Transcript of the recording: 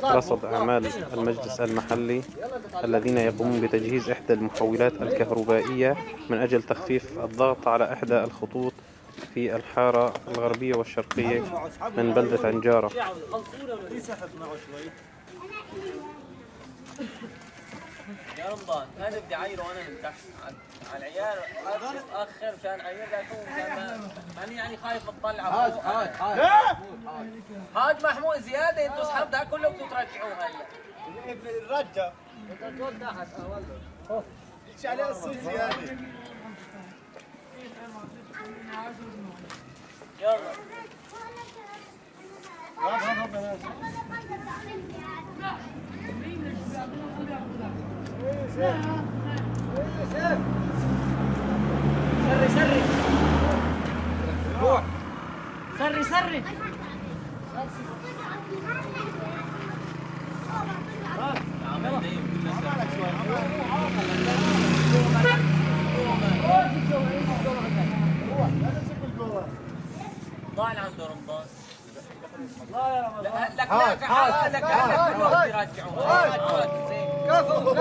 رصد أعمال المجلس المحلي الذين يقومون بتجهيز إحدى المحولات الكهربائية من أجل تخفيف الضغط على إحدى الخطوط في الحارة الغربية والشرقية من بلدة عنجارة. يا رمضان هذا بدي اعيره وانا من تحت على العيال اتاخر مشان اعيره ماني يعني خايف اطلع هاد محمود زياده انتوا اسحب ده كله بدكم ترجعوه هلا الرجه انت تحت والله ايش عليه الصوت زياده يلا سري روح سري ضاع عنده رمضان لا يا رمضان لك كله بده يرجعوه كفو